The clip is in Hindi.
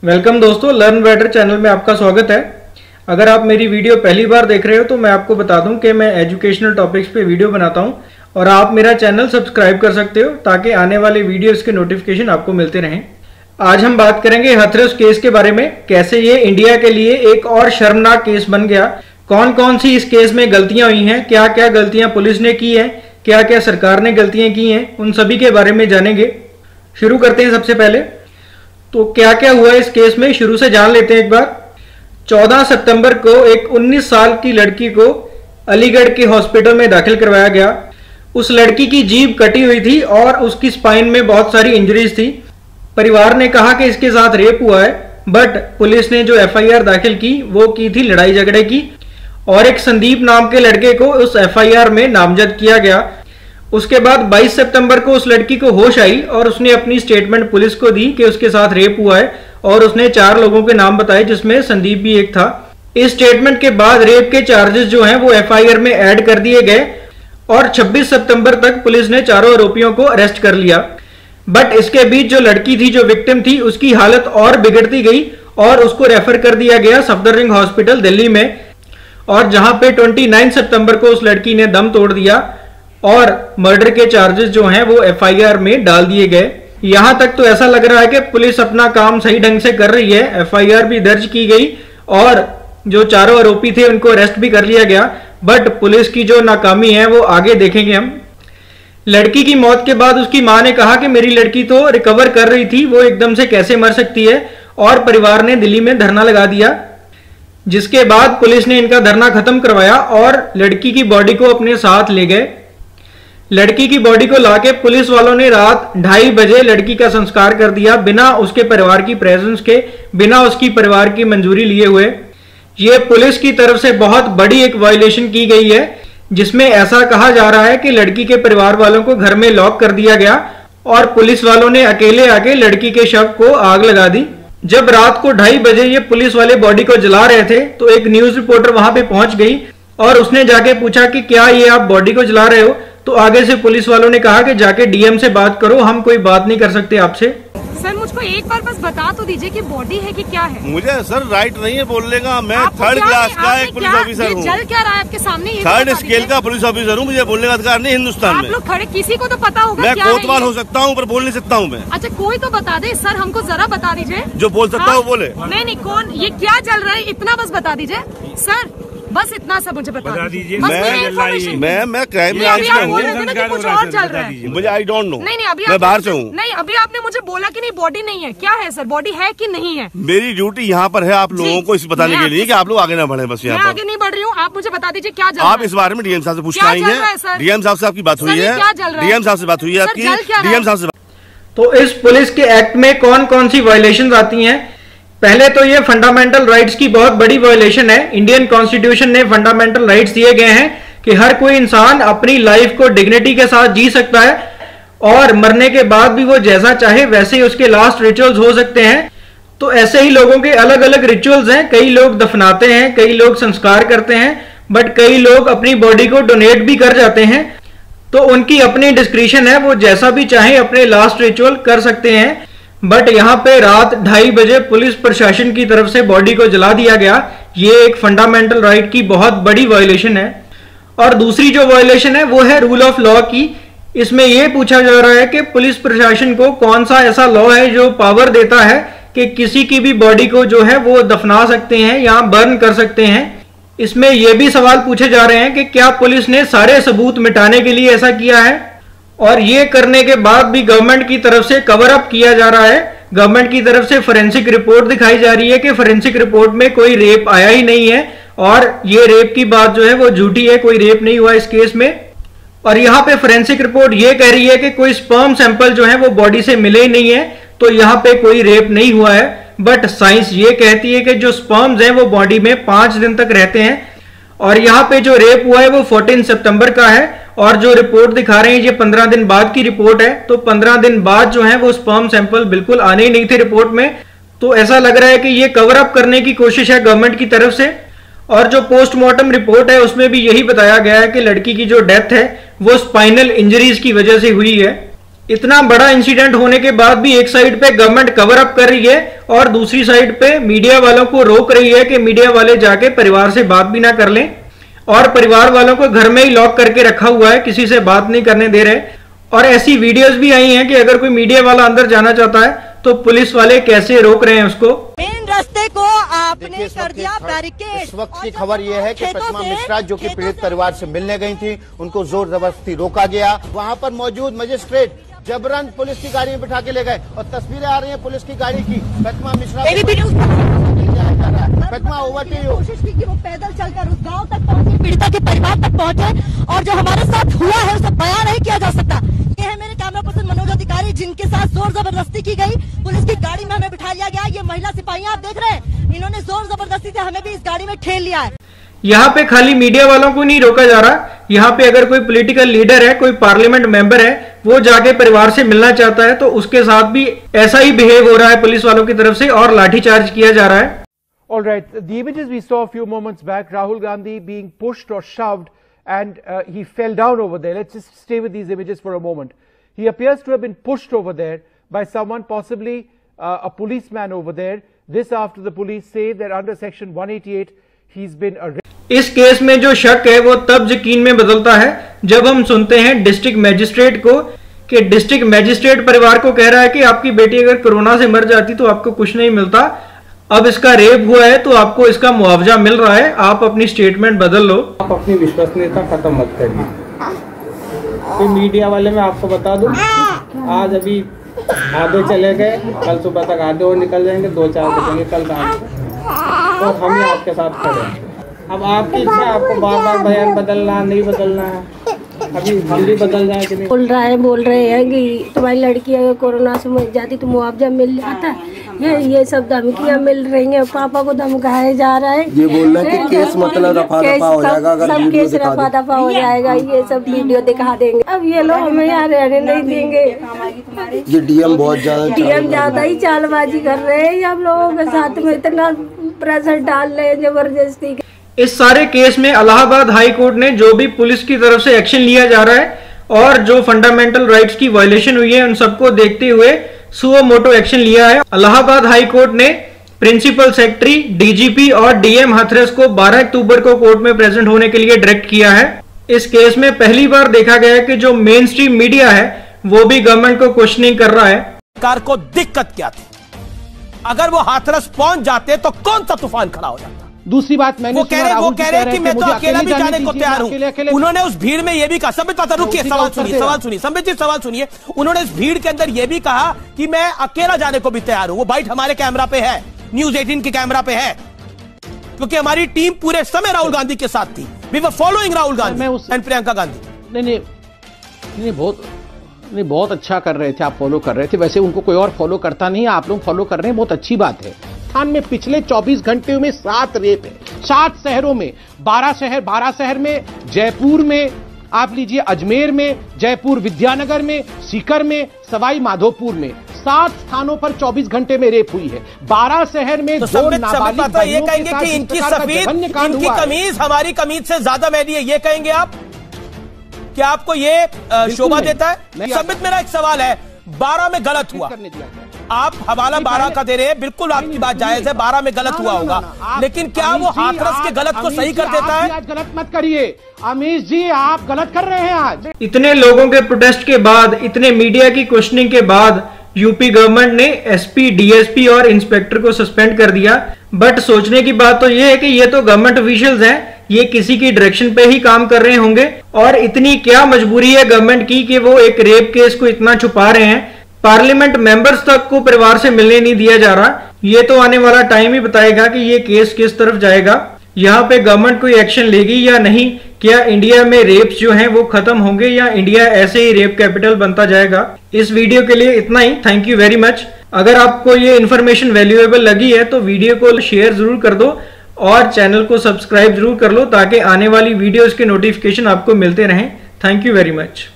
वेलकम दोस्तों, लर्न बेटर चैनल में आपका स्वागत है। अगर आप मेरी वीडियो पहली बार देख रहे हो तो मैं आपको बता दूं कि मैं एजुकेशनल टॉपिक्स पे वीडियो बनाता हूं और आप मेरा चैनल सब्सक्राइब कर सकते हो ताकि आने वाले वीडियोस के नोटिफिकेशन आपको मिलते रहें। आज हम बात करेंगे हाथरस केस के बारे में, कैसे ये इंडिया के लिए एक और शर्मनाक केस बन गया, कौन कौन सी इस केस में गलतियां हुई हैं, क्या क्या गलतियां पुलिस ने की है, क्या क्या सरकार ने गलतियां की हैं, उन सभी के बारे में जानेंगे। शुरू करते हैं। सबसे पहले तो क्या क्या हुआ इस केस में, शुरू से जान लेते हैं एक बार। 14 सितंबर को एक 19 साल की लड़की को अलीगढ़ के हॉस्पिटल में दाखिल करवाया गया। उस लड़की की जीभ कटी हुई थी और उसकी स्पाइन में बहुत सारी इंजरीज थी। परिवार ने कहा कि इसके साथ रेप हुआ है, बट पुलिस ने जो एफआईआर दाखिल की वो की थी लड़ाई झगड़े की, और एक संदीप नाम के लड़के को उस एफआईआर में नामजद किया गया। उसके बाद 22 सितंबर को उस लड़की को होश आई और उसने अपनी स्टेटमेंट पुलिस को दी कि उसके साथ रेप हुआ है, और उसने 4 लोगों के नाम बताए जिसमें संदीप भी एक था। इस स्टेटमेंट के बाद रेप के चार्जेस जो हैं वो एफआईआर में ऐड कर दिए गए और 26 सितंबर तक पुलिस ने चारों आरोपियों को अरेस्ट कर लिया। बट इसके बीच जो लड़की थी, जो विक्टिम थी, उसकी हालत और बिगड़ती गई और उसको रेफर कर दिया गया सफदरजंग हॉस्पिटल दिल्ली में, और जहां पे 29 सितंबर को उस लड़की ने दम तोड़ दिया और मर्डर के चार्जेस जो हैं वो एफआईआर में डाल दिए गए। यहां तक तो ऐसा लग रहा है कि पुलिस अपना काम सही ढंग से कर रही है। एफआईआर भी दर्ज की गई और जो चारों आरोपी थे उनको अरेस्ट भी कर लिया गया, बट पुलिस की जो नाकामी है वो आगे देखेंगे हम। लड़की की मौत के बाद उसकी मां ने कहा कि मेरी लड़की तो रिकवर कर रही थी, वो एकदम से कैसे मर सकती है, और परिवार ने दिल्ली में धरना लगा दिया, जिसके बाद पुलिस ने इनका धरना खत्म करवाया और लड़की की बॉडी को अपने साथ ले गए। लड़की की बॉडी को लाके पुलिस वालों ने रात 2:30 बजे लड़की का संस्कार कर दिया, बिना उसके परिवार की प्रेजेंस के, बिना उसकी परिवार की मंजूरी लिए हुए। ये पुलिस की तरफ से बहुत बड़ी एक वायलेशन की गई है, जिसमें ऐसा कहा जा रहा है कि लड़की के परिवार वालों को घर में लॉक कर दिया गया और पुलिस वालों ने अकेले आके लड़की के शव को आग लगा दी। जब रात को 2:30 बजे ये पुलिस वाले बॉडी को जला रहे थे तो एक न्यूज रिपोर्टर वहां पे पहुंच गई और उसने जाके पूछा कि क्या ये आप बॉडी को जला रहे हो, तो आगे से पुलिस वालों ने कहा कि जाके डीएम से बात करो, हम कोई बात नहीं कर सकते आपसे। सर मुझको एक बार बस बता तो दीजिए कि बॉडी है कि क्या है। मुझे सर राइट नहीं है बोलने का, मैं थर्ड क्लास का एक पुलिस ऑफिसर हूँ। जल क्या रहा है आपके सामने? थर्ड स्केल का पुलिस ऑफिसर हूँ, मुझे बोलने का अधिकार नहीं हिंदुस्तान में। आप लोग खड़े, किसी को तो पता होगा। मैं कोतवाल हो सकता हूँ पर बोल नहीं सकता हूँ मैं। अच्छा कोई तो बता दे सर, हमको जरा बता दीजिए। जो बोल सकता है वो बोले। नहीं कौन, ये क्या चल रहा है, इतना बस बता दीजिए सर, बस इतना सा मुझे बता दीजिए। मैं क्राइम ब्रांच में हूँ, कुछ और चल रहा है मुझे आई डोंट नो। नहीं अभी मैं बाहर से हूँ। नहीं अभी आपने मुझे बोला कि नहीं बॉडी नहीं है, क्या है सर, बॉडी है कि नहीं है? मेरी ड्यूटी यहाँ पर है आप लोगों को इस बताने के लिए कि आप लोग आगे ना बढ़े। बस यहाँ पर आगे नहीं बढ़ रही हूँ, आप मुझे बता दीजिए क्या आप इस बारे में डीएम साहब से पूछना आई है। डीएम साहब से आपकी बात हुई है? डीएम साहब से बात हुई है आपकी? डीएम साहब से। तो इस पुलिस के एक्ट में कौन कौन सी वायलेशन आती हैं? पहले तो ये फंडामेंटल राइट्स की बहुत बड़ी वायलेशन है। इंडियन कॉन्स्टिट्यूशन ने फंडामेंटल राइट्स दिए गए हैं कि हर कोई इंसान अपनी लाइफ को डिग्निटी के साथ जी सकता है और मरने के बाद भी वो जैसा चाहे वैसे ही उसके लास्ट रिचुअल्स हो सकते हैं। तो ऐसे ही लोगों के अलग अलग रिचुअल्स हैं। कई लोग दफनाते हैं, कई लोग संस्कार करते हैं, बट कई लोग अपनी बॉडी को डोनेट भी कर जाते हैं। तो उनकी अपनी डिस्क्रिशन है, वो जैसा भी चाहे अपने लास्ट रिचुअल कर सकते हैं। बट यहाँ पे रात 2:30 बजे पुलिस प्रशासन की तरफ से बॉडी को जला दिया गया। ये एक फंडामेंटल राइट की बहुत बड़ी वायलेशन है। और दूसरी जो वायलेशन है वो है रूल ऑफ लॉ की। इसमें यह पूछा जा रहा है कि पुलिस प्रशासन को कौन सा ऐसा लॉ है जो पावर देता है कि किसी की भी बॉडी को जो है वो दफना सकते हैं या बर्न कर सकते हैं। इसमें यह भी सवाल पूछे जा रहे हैं कि क्या पुलिस ने सारे सबूत मिटाने के लिए ऐसा किया है, और ये करने के बाद भी गवर्नमेंट की तरफ से कवर अप किया जा रहा है। गवर्नमेंट की तरफ से फोरेंसिक रिपोर्ट दिखाई जा रही है कि फोरेंसिक रिपोर्ट में कोई रेप आया ही नहीं है, और ये रेप की बात जो है वो झूठी है, कोई रेप नहीं हुआ इस केस में। और यहाँ पे फोरेंसिक रिपोर्ट ये कह रही है कि कोई स्पर्म सैंपल जो है वो बॉडी से मिले ही नहीं है, तो यहाँ पे कोई रेप नहीं हुआ है। बट साइंस ये कहती है कि जो स्पर्म्स हैं वो बॉडी में 5 दिन तक रहते हैं, और यहाँ पे जो रेप हुआ है वो 14 सितंबर का है, और जो रिपोर्ट दिखा रहे हैं ये 15 दिन बाद की रिपोर्ट है। तो 15 दिन बाद जो है वो स्पर्म सैंपल बिल्कुल आने ही नहीं थे रिपोर्ट में। तो ऐसा लग रहा है कि ये कवर अप करने की कोशिश है गवर्नमेंट की तरफ से। और जो पोस्टमार्टम रिपोर्ट है उसमें भी यही बताया गया है कि लड़की की जो डेथ है वो स्पाइनल इंजरीज की वजह से हुई है। इतना बड़ा इंसिडेंट होने के बाद भी एक साइड पे गवर्नमेंट कवर अप कर रही है और दूसरी साइड पे मीडिया वालों को रोक रही है कि मीडिया वाले जाके परिवार से बात भी ना कर लें, और परिवार वालों को घर में ही लॉक करके रखा हुआ है, किसी से बात नहीं करने दे रहे। और ऐसी वीडियोस भी आई हैं कि अगर कोई मीडिया वाला अंदर जाना चाहता है तो पुलिस वाले कैसे रोक रहे हैं उसको। मेन रास्ते को आपने कर दिया बैरिकेड। इस वक्त की खबर यह है कि प्रतिमा मिश्रा जो कि पीड़ित परिवार से मिलने गई थी, उनको जोर जबरदस्ती रोका गया। वहां पर मौजूद मजिस्ट्रेट जबरन पुलिस की गाड़ी में बिठा के ले गए और तस्वीरें आ रही हैं पुलिस की गाड़ी की। प्रतिमा मिश्रा प्रतिमा ओवर टू यू। कोशिश की कि वो पैदल चलकर उस गांव तक पहुंचे, पीड़िता के परिवार तक पहुंचे, और जो हमारे साथ हुआ है उसे बयान नहीं किया जा सकता। ये है मेरे कैमरा पर्सन मनोज अधिकारी, जिनके साथ जोर जबरदस्ती की गई। पुलिस की गाड़ी में हमें बिठा लिया गया। ये महिला सिपाही आप देख रहे हैं, इन्होंने जोर जबरदस्ती से हमें भी इस गाड़ी में ठेल लिया है। यहाँ पे खाली मीडिया वालों को नहीं रोका जा रहा, यहाँ पे अगर कोई पॉलिटिकल लीडर है, कोई पार्लियामेंट मेंबर है, वो जाके परिवार से मिलना चाहता है तो उसके साथ भी ऐसा ही बिहेव हो रहा है पुलिस वालों की तरफ से और लाठीचार्ज किया जा रहा है। All right, the images we saw a few moments back, Rahul Gandhi being pushed or shoved, and he fell down over there. Let's just stay with these images for a moment. He appears to have been pushed over there by someone, possibly a policeman over there. This after the police say that under section 188 he's been arrested. इस केस में जो शक है वो तब यकीन में बदलता है जब हम सुनते हैं डिस्ट्रिक्ट मैजिस्ट्रेट को कि डिस्ट्रिक्ट मैजिस्ट्रेट परिवार को कह रहा है कि आपकी बेटी अगर कोरोना से मर जाती तो आपको कुछ नहीं मिलता, अब इसका रेप हुआ है तो आपको इसका मुआवजा मिल रहा है, आप अपनी स्टेटमेंट बदल लो। आप अपनी विश्वसनीयता खत्म मत करिए। तो मीडिया वाले मैं आपको बता दूं, आज अभी आधे चले गए, कल सुबह तक आधे और निकल जाएंगे, 2-4 बजेंगे कल रात को, तो हम ही आपके साथ खड़े हैं। अब आपकी इच्छा, आपको बार बार बयान बदलना नहीं बदलना है, अभी हम भी बदल जाए कि नहीं। बोल रहे हैं कि तुम्हारी लड़की अगर कोरोना से मर जाती तो मुआवजा मिल जाता है। ये सब धमकियां मिल रही हैं, पापा को धमकाया जा रहा है। ये बोल रहे हैं कि केस मतलब रफा दफा हो जाएगा, अगर सब केस रफा दफा हो जाएगा, ये सब वीडियो दिखा देंगे। अब ये लोग हमें यहाँ रहने नहीं देंगे। ये डीएम बहुत ज्यादा ही चालबाजी कर रहे हैं, हम लोगों के साथ में इतना प्रेशर डाल रहे हैं जबरदस्ती। इस सारे केस में इलाहाबाद हाई कोर्ट ने जो भी पुलिस की तरफ से एक्शन लिया जा रहा है और जो फंडामेंटल राइट्स की वायलेशन हुई है उन सबको देखते हुए सुओ मोटो एक्शन लिया है। इलाहाबाद हाई कोर्ट ने प्रिंसिपल सेक्रेटरी, डीजीपी और डीएम हाथरस को 12 अक्टूबर को कोर्ट में प्रेजेंट होने के लिए डायरेक्ट किया है। इस केस में पहली बार देखा गया है कि जो मेन स्ट्रीम मीडिया है वो भी गवर्नमेंट को क्वेश्चनिंग कर रहा है। सरकार को दिक्कत क्या थी? अगर वो हाथरस पहुंच जाते तो कौन सा तूफान खड़ा हो जाता? दूसरी बात मैंने वो कह रहे कि मैं तो अकेला भी जाने को तैयार हूं। उन्होंने उस भीड़ में यह भी कहा, संबित पात्रा रुकिए, सवाल सुनिए संबित जी, सवाल सुनिए। उन्होंने इस भीड़ के अंदर यह भी कहा कि मैं अकेला जाने को भी तैयार हूं। वो बाइट हमारे कैमरा पे है, न्यूज 18 के कैमरा पे है, क्योंकि हमारी टीम पूरे समय राहुल गांधी के साथ थी। We were following Rahul Gandhi and Priyanka Gandhi. नहीं बहुत अच्छा कर रहे थे, आप फॉलो कर रहे थे। वैसे उनको कोई और फॉलो करता नहीं, आप लोग फॉलो कर रहे हैं, बहुत अच्छी बात है। राजस्थान में पिछले 24 घंटे में 7 रेप है, 7 शहरों में, 12 शहर में, जयपुर में, आप लीजिए अजमेर में, जयपुर विद्यानगर में, सीकर में, सवाई माधोपुर में, 7 स्थानों पर 24 घंटे में रेप हुई है। 12 शहर में तो 2 नाबालिग ये कहेंगे कि इनकी सफेद, इनकी कमीज हमारी कमीज से ज्यादा मैली है, ये कहेंगे आप? क्या आपको ये शोभा देता है? संबित, मेरा एक सवाल है, 12 में गलत हुआ, आप हवाला 12 का दे रहे हैं, बिल्कुल आपकी बात जायज है, 12 में गलत हुआ होगा, लेकिन क्या वो हाथरस के गलत को सही कर देता है? आज गलत मत करिए अमीश जी, आप गलत कर रहे हैं। आज इतने लोगों के प्रोटेस्ट के बाद, इतने मीडिया की क्वेश्चनिंग के बाद यूपी गवर्नमेंट ने एसपी, डीएसपी और इंस्पेक्टर को सस्पेंड कर दिया। बट सोचने की बात तो ये है कि ये तो गवर्नमेंट ऑफिशियल्स हैं, ये किसी की डायरेक्शन पे ही काम कर रहे होंगे, और इतनी क्या मजबूरी है गवर्नमेंट की कि वो एक रेप केस को इतना छुपा रहे हैं। पार्लियामेंट मेंबर्स तक को परिवार से मिलने नहीं दिया जा रहा। ये तो आने वाला टाइम ही बताएगा कि ये केस किस तरफ जाएगा, यहाँ पे गवर्नमेंट कोई एक्शन लेगी या नहीं। क्या इंडिया में रेप्स जो हैं वो खत्म होंगे या इंडिया ऐसे ही रेप कैपिटल बनता जाएगा? इस वीडियो के लिए इतना ही। Thank you very much. अगर आपको ये इन्फॉर्मेशन वैल्यूएबल लगी है तो वीडियो को शेयर जरूर कर दो और चैनल को सब्सक्राइब जरूर कर लो ताकि आने वाली वीडियोस के नोटिफिकेशन आपको मिलते रहें। Thank you very much.